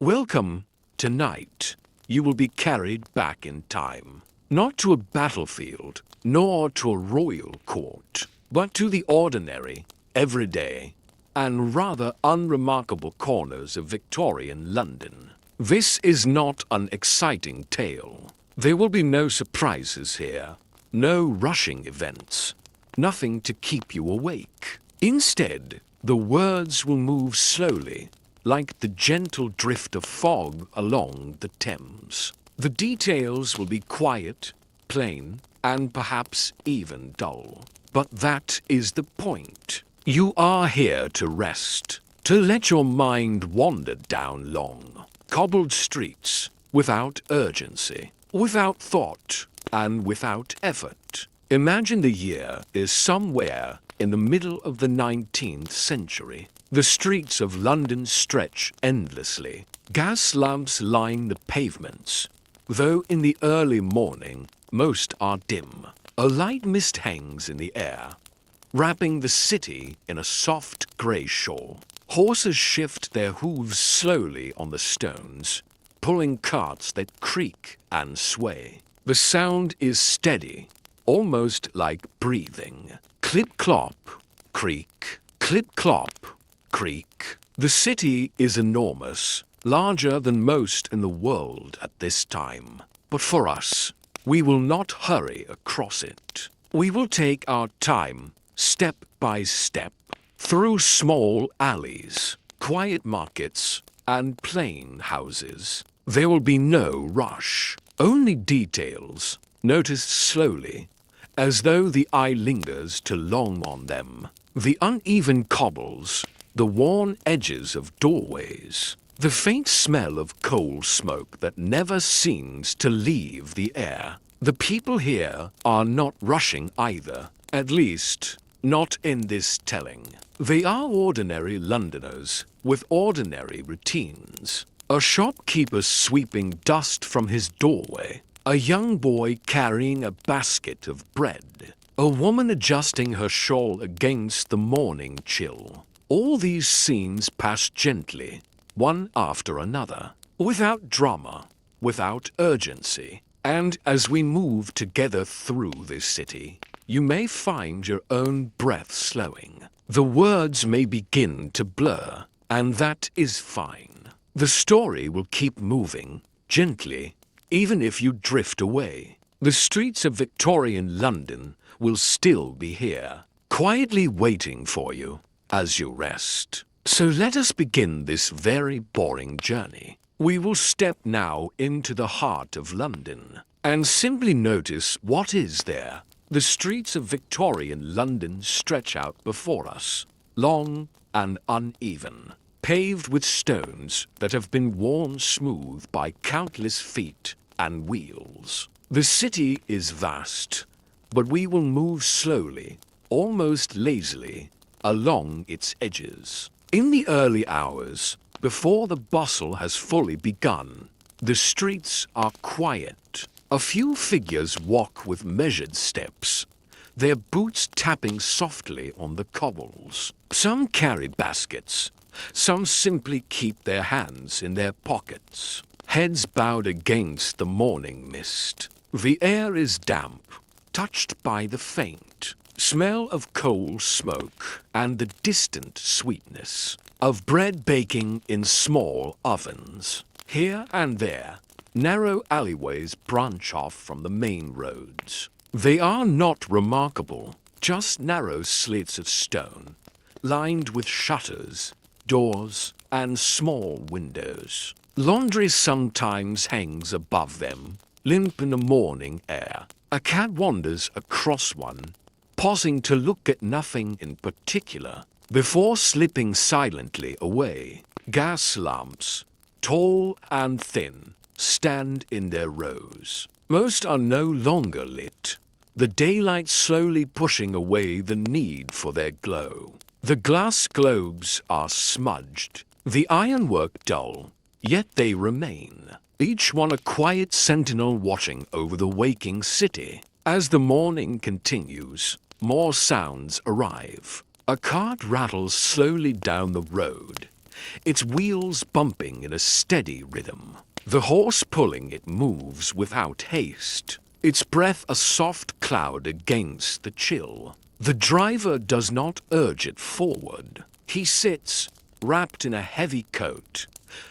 Welcome. Tonight, you will be carried back in time, not to a battlefield, nor to a royal court, but to the ordinary, everyday, and rather unremarkable corners of Victorian London. This is not an exciting tale. There will be no surprises here, no rushing events, nothing to keep you awake. Instead, the words will move slowly, like the gentle drift of fog along the Thames. The details will be quiet, plain, and perhaps even dull. But that is the point. You are here to rest, to let your mind wander down long, cobbled streets, without urgency, without thought, and without effort. Imagine the year is somewhere in the middle of the 19th century. The streets of London stretch endlessly. Gas lamps line the pavements, though in the early morning most are dim. A light mist hangs in the air, wrapping the city in a soft grey shawl. Horses shift their hooves slowly on the stones, pulling carts that creak and sway. The sound is steady, almost like breathing. Clip-clop, creak, clip-clop, creak. The city is enormous, larger than most in the world at this time. But for us, we will not hurry across it. We will take our time, step by step, through small alleys, quiet markets, and plain houses. There will be no rush, only details, noticed slowly, as though the eye lingers too long on them. The uneven cobbles, the worn edges of doorways, the faint smell of coal smoke that never seems to leave the air. The people here are not rushing either, at least not in this telling. They are ordinary Londoners with ordinary routines. A shopkeeper sweeping dust from his doorway, a young boy carrying a basket of bread, a woman adjusting her shawl against the morning chill. All these scenes pass gently, one after another, without drama, without urgency. And as we move together through this city, you may find your own breath slowing. The words may begin to blur, and that is fine. The story will keep moving, gently, even if you drift away. The streets of Victorian London will still be here, quietly waiting for you as you rest. So let us begin this very boring journey. We will step now into the heart of London and simply notice what is there. The streets of Victorian London stretch out before us, long and uneven, paved with stones that have been worn smooth by countless feet and wheels. The city is vast, but we will move slowly, almost lazily, along its edges. In the early hours, before the bustle has fully begun, the streets are quiet. A few figures walk with measured steps, their boots tapping softly on the cobbles. Some carry baskets, some simply keep their hands in their pockets, heads bowed against the morning mist. The air is damp, touched by the faint smell of coal smoke and the distant sweetness of bread baking in small ovens. Here and there, narrow alleyways branch off from the main roads. They are not remarkable, just narrow slits of stone, lined with shutters, doors, and small windows. Laundry sometimes hangs above them, limp in the morning air. A cat wanders across one, pausing to look at nothing in particular, before slipping silently away. Gas lamps, tall and thin, stand in their rows. Most are no longer lit, the daylight slowly pushing away the need for their glow. The glass globes are smudged, the ironwork dull, yet they remain, each one a quiet sentinel watching over the waking city. As the morning continues, more sounds arrive. A cart rattles slowly down the road, its wheels bumping in a steady rhythm. The horse pulling it moves without haste, its breath a soft cloud against the chill. The driver does not urge it forward. He sits, wrapped in a heavy coat,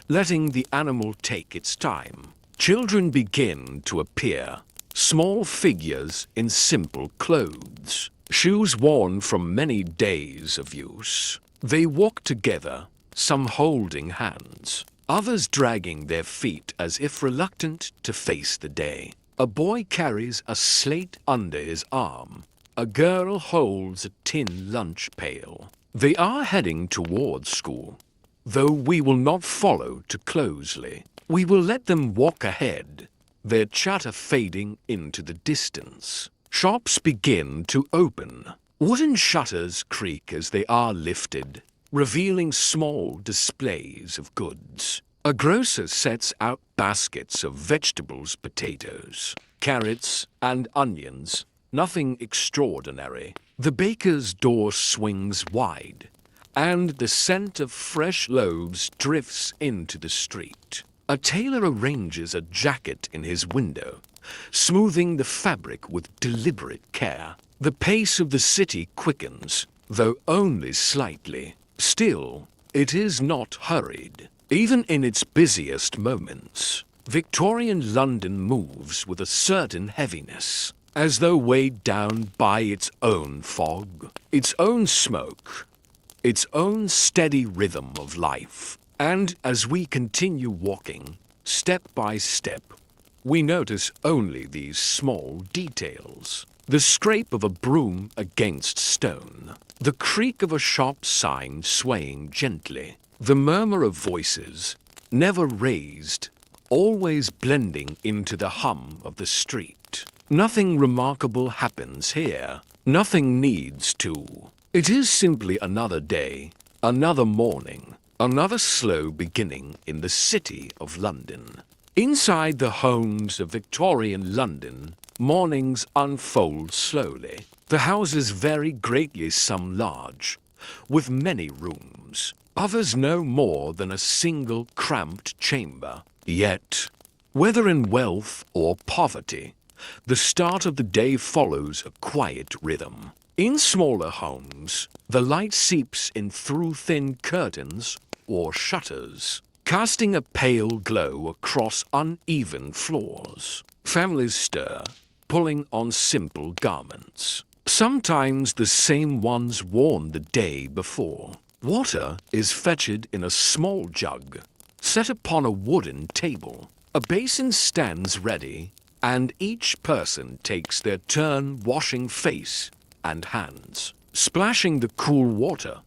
letting the animal take its time. Children begin to appear, small figures in simple clothes, shoes worn from many days of use. They walk together, some holding hands, others dragging their feet as if reluctant to face the day. A boy carries a slate under his arm. A girl holds a tin lunch pail. They are heading towards school, though we will not follow too closely. We will let them walk ahead, their chatter fading into the distance. Shops begin to open. Wooden shutters creak as they are lifted, revealing small displays of goods. A grocer sets out baskets of vegetables, potatoes, carrots, and onions. Nothing extraordinary. The baker's door swings wide, and the scent of fresh loaves drifts into the street. A tailor arranges a jacket in his window, smoothing the fabric with deliberate care. The pace of the city quickens, though only slightly. Still, it is not hurried. Even in its busiest moments, Victorian London moves with a certain heaviness, as though weighed down by its own fog, its own smoke, its own steady rhythm of life. And as we continue walking, step by step, we notice only these small details. The scrape of a broom against stone, the creak of a shop sign swaying gently, the murmur of voices, never raised, always blending into the hum of the street. Nothing remarkable happens here. Nothing needs to. It is simply another day, another morning, another slow beginning in the city of London. Inside the homes of Victorian London, mornings unfold slowly. The houses vary greatly, some large, with many rooms, others no more than a single cramped chamber. Yet, whether in wealth or poverty, the start of the day follows a quiet rhythm. In smaller homes, the light seeps in through thin curtains or shutters, casting a pale glow across uneven floors. Families stir, pulling on simple garments, sometimes the same ones worn the day before. Water is fetched in a small jug, set upon a wooden table. A basin stands ready, and each person takes their turn washing face and hands, splashing the cool water,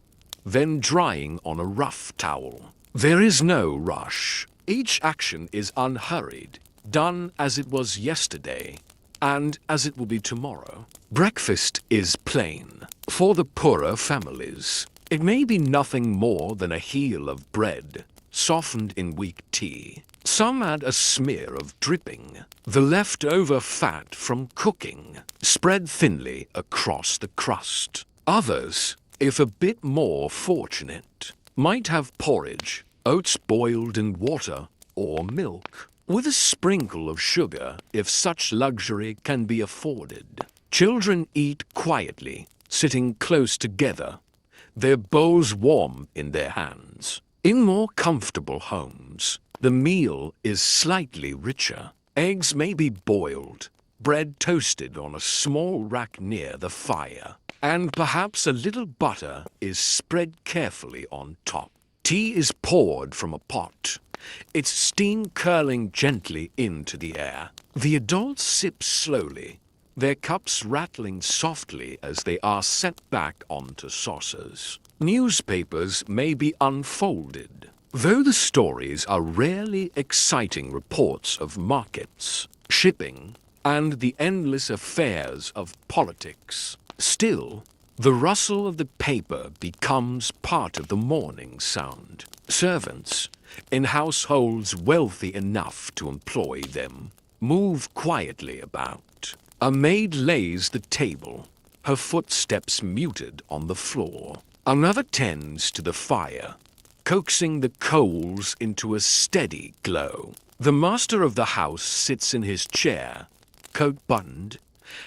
then drying on a rough towel. There is no rush. Each action is unhurried, done as it was yesterday, and as it will be tomorrow. Breakfast is plain. For the poorer families, it may be nothing more than a heel of bread, softened in weak tea. Some add a smear of dripping, the leftover fat from cooking, spread thinly across the crust. Others, if a bit more fortunate, might have porridge, oats boiled in water, or milk, with a sprinkle of sugar if such luxury can be afforded. Children eat quietly, sitting close together, their bowls warm in their hands. In more comfortable homes, the meal is slightly richer. Eggs may be boiled, bread toasted on a small rack near the fire, and perhaps a little butter is spread carefully on top. Tea is poured from a pot, its steam curling gently into the air. The adults sip slowly, their cups rattling softly as they are set back onto saucers. Newspapers may be unfolded, though the stories are rarely exciting reports of markets, shipping, and the endless affairs of politics. Still, the rustle of the paper becomes part of the morning sound. Servants, in households wealthy enough to employ them, move quietly about. A maid lays the table, her footsteps muted on the floor. Another tends to the fire, coaxing the coals into a steady glow. The master of the house sits in his chair, coat buttoned,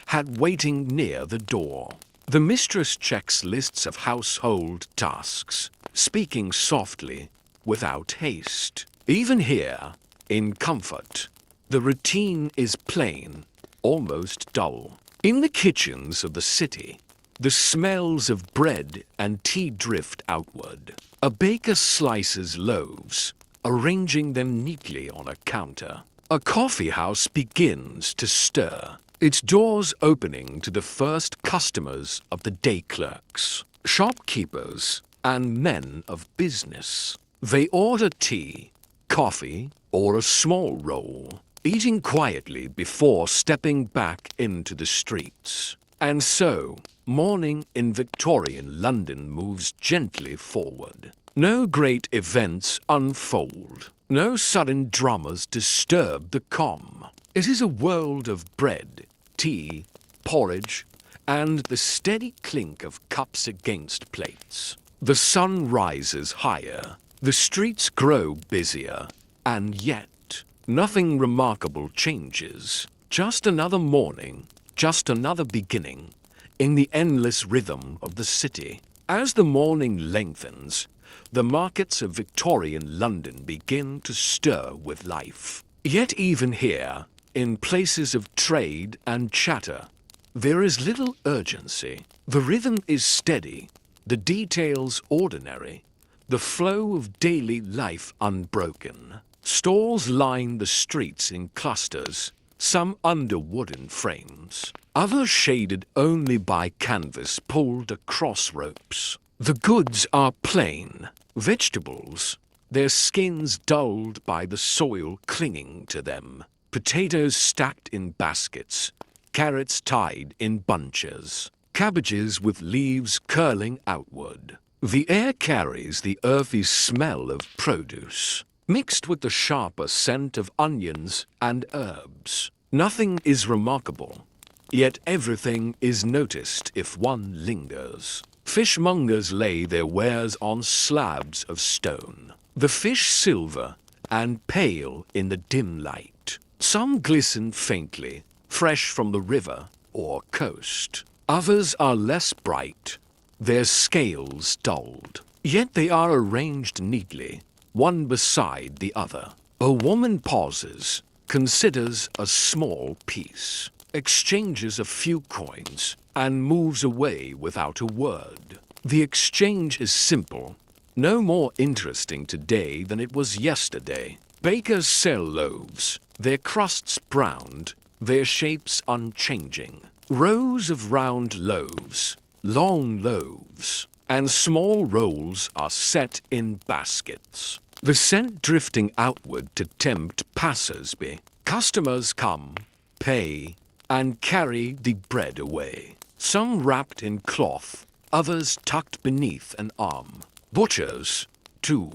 hat waiting near the door. The mistress checks lists of household tasks, speaking softly, without haste. Even here, in comfort, the routine is plain, almost dull. In the kitchens of the city, the smells of bread and tea drift outward. A baker slices loaves, arranging them neatly on a counter. A coffee house begins to stir, its doors opening to the first customers of the day clerks, shopkeepers, and men of business. They order tea, coffee, or a small roll, eating quietly before stepping back into the streets. And so, morning in Victorian London moves gently forward. No great events unfold. No sudden dramas disturb the calm. It is a world of bread, tea, porridge, and the steady clink of cups against plates. The sun rises higher. The streets grow busier. And yet, nothing remarkable changes. Just another morning, just another beginning, in the endless rhythm of the city. As the morning lengthens, the markets of Victorian London begin to stir with life. Yet even here, in places of trade and chatter, there is little urgency. The rhythm is steady, the details ordinary, the flow of daily life unbroken. Stalls line the streets in clusters, some under wooden frames, others shaded only by canvas pulled across ropes. The goods are plain, vegetables, their skins dulled by the soil clinging to them, potatoes stacked in baskets, carrots tied in bunches, cabbages with leaves curling outward. The air carries the earthy smell of produce, mixed with the sharper scent of onions and herbs. Nothing is remarkable, yet everything is noticed if one lingers. Fishmongers lay their wares on slabs of stone, the fish silver and pale in the dim light. Some glisten faintly, fresh from the river or coast. Others are less bright, their scales dulled. Yet they are arranged neatly, one beside the other. A woman pauses, considers a small piece, exchanges a few coins, and moves away without a word. The exchange is simple, no more interesting today than it was yesterday. Bakers sell loaves, their crusts browned, their shapes unchanging. Rows of round loaves, long loaves, and small rolls are set in baskets, the scent drifting outward to tempt passers-by. Customers come, pay, and carry the bread away, some wrapped in cloth, others tucked beneath an arm. Butchers, too,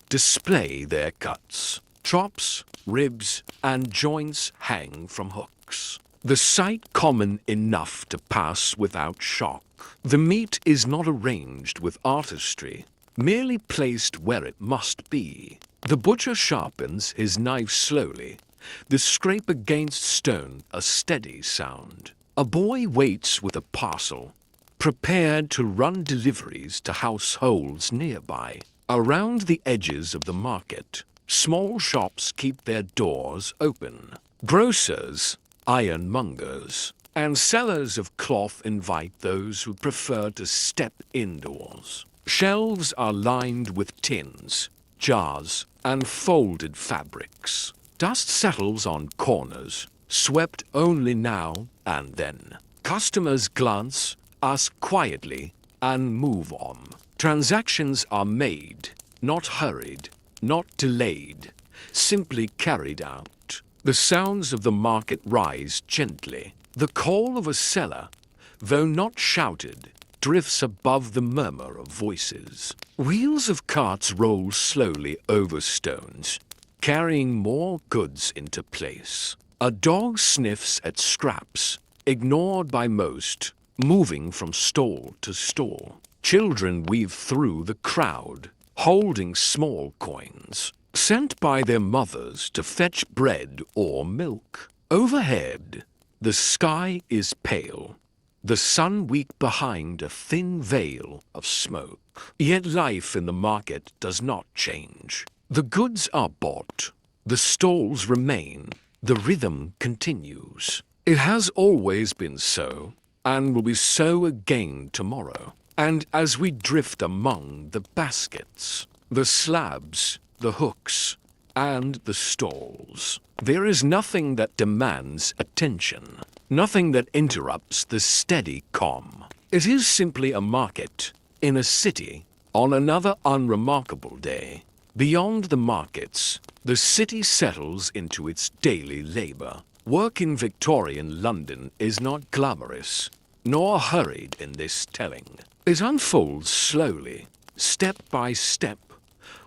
display their cuts. Chops, ribs, and joints hang from hooks. The sight common enough to pass without shock. The meat is not arranged with artistry, merely placed where it must be. The butcher sharpens his knife slowly, the scrape against stone a steady sound. A boy waits with a parcel, prepared to run deliveries to households nearby. Around the edges of the market, small shops keep their doors open. Grocers, ironmongers, and sellers of cloth invite those who prefer to step indoors. Shelves are lined with tins, jars, and folded fabrics. Dust settles on corners, swept only now and then. Customers glance, ask quietly, and move on. Transactions are made, not hurried, not delayed, simply carried out. The sounds of the market rise gently. The call of a seller, though not shouted, drifts above the murmur of voices. Wheels of carts roll slowly over stones, carrying more goods into place. A dog sniffs at scraps, ignored by most, moving from stall to stall. Children weave through the crowd, holding small coins, sent by their mothers to fetch bread or milk. Overhead, the sky is pale, the sun weak behind a thin veil of smoke. Yet life in the market does not change. The goods are bought, the stalls remain, the rhythm continues. It has always been so, and will be so again tomorrow. And as we drift among the baskets, the slabs, the hooks, and the stalls, there is nothing that demands attention, nothing that interrupts the steady calm. It is simply a market in a city on another unremarkable day. Beyond the markets, the city settles into its daily labor. Work in Victorian London is not glamorous, nor hurried in this telling. It unfolds slowly, step by step,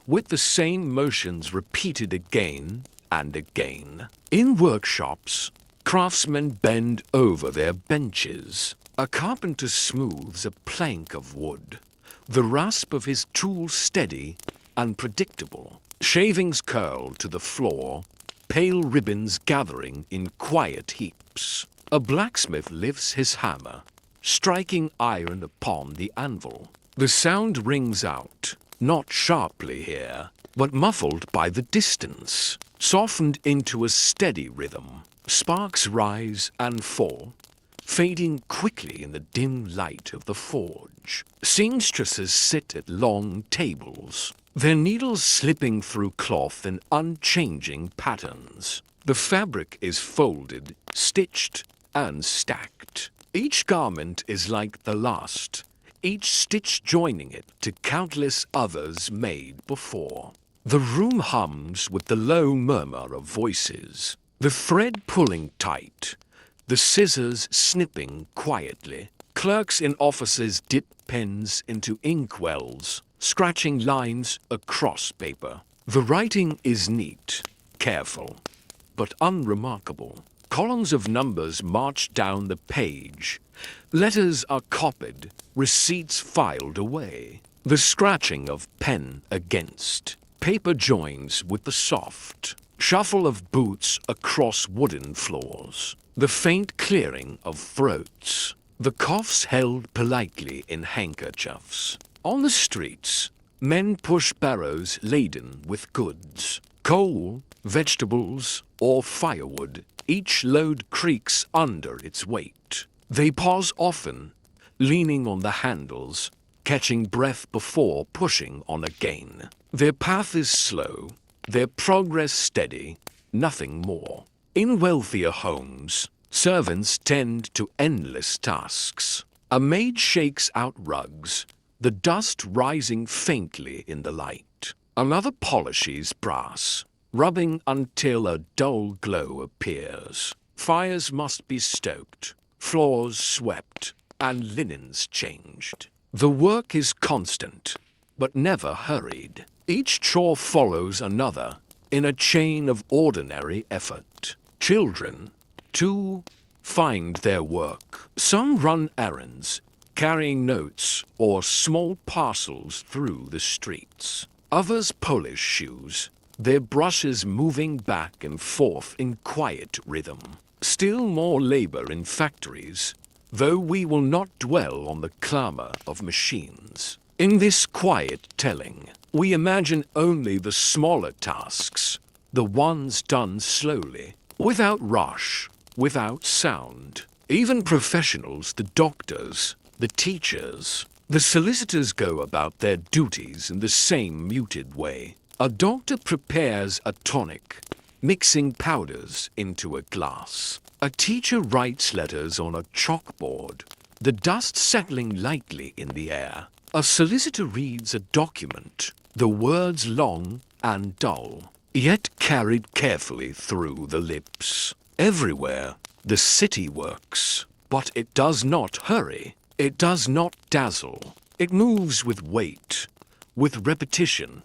with the same motions repeated again and again. In workshops, craftsmen bend over their benches. A carpenter smooths a plank of wood, the rasp of his tool steady and predictable. Shavings curl to the floor, pale ribbons gathering in quiet heaps. A blacksmith lifts his hammer, striking iron upon the anvil. The sound rings out, not sharply here, but muffled by the distance, softened into a steady rhythm. Sparks rise and fall, fading quickly in the dim light of the forge. Seamstresses sit at long tables, their needles slipping through cloth in unchanging patterns. The fabric is folded, stitched, and stacked. Each garment is like the last, each stitch joining it to countless others made before. The room hums with the low murmur of voices, the thread pulling tight, the scissors snipping quietly. Clerks in offices dip pens into inkwells, scratching lines across paper. The writing is neat, careful, but unremarkable. Columns of numbers march down the page. Letters are copied, receipts filed away. The scratching of pen against paper joins with the soft shuffle of boots across wooden floors. The faint clearing of throats. The coughs held politely in handkerchiefs. On the streets, men push barrows laden with goods. Coal, vegetables, or firewood. Each load creaks under its weight. They pause often, leaning on the handles, catching breath before pushing on again. Their path is slow, their progress steady, nothing more. In wealthier homes, servants tend to endless tasks. A maid shakes out rugs, the dust rising faintly in the light. Another polishes brass, rubbing until a dull glow appears. Fires must be stoked, floors swept, and linens changed. The work is constant, but never hurried. Each chore follows another in a chain of ordinary effort. Children, too, find their work. Some run errands, carrying notes or small parcels through the streets. Others polish shoes, their brushes moving back and forth in quiet rhythm. Still more labor in factories, though we will not dwell on the clamor of machines. In this quiet telling, we imagine only the smaller tasks, the ones done slowly, without rush, without sound. Even professionals, the doctors, the teachers, the solicitors go about their duties in the same muted way. A doctor prepares a tonic, mixing powders into a glass. A teacher writes letters on a chalkboard, the dust settling lightly in the air. A solicitor reads a document, the words long and dull, yet carried carefully through the lips. Everywhere, the city works, but it does not hurry. It does not dazzle. It moves with weight, with repetition,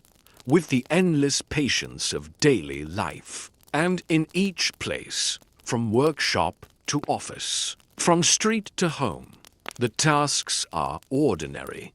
with the endless patience of daily life. And in each place, from workshop to office, from street to home, the tasks are ordinary,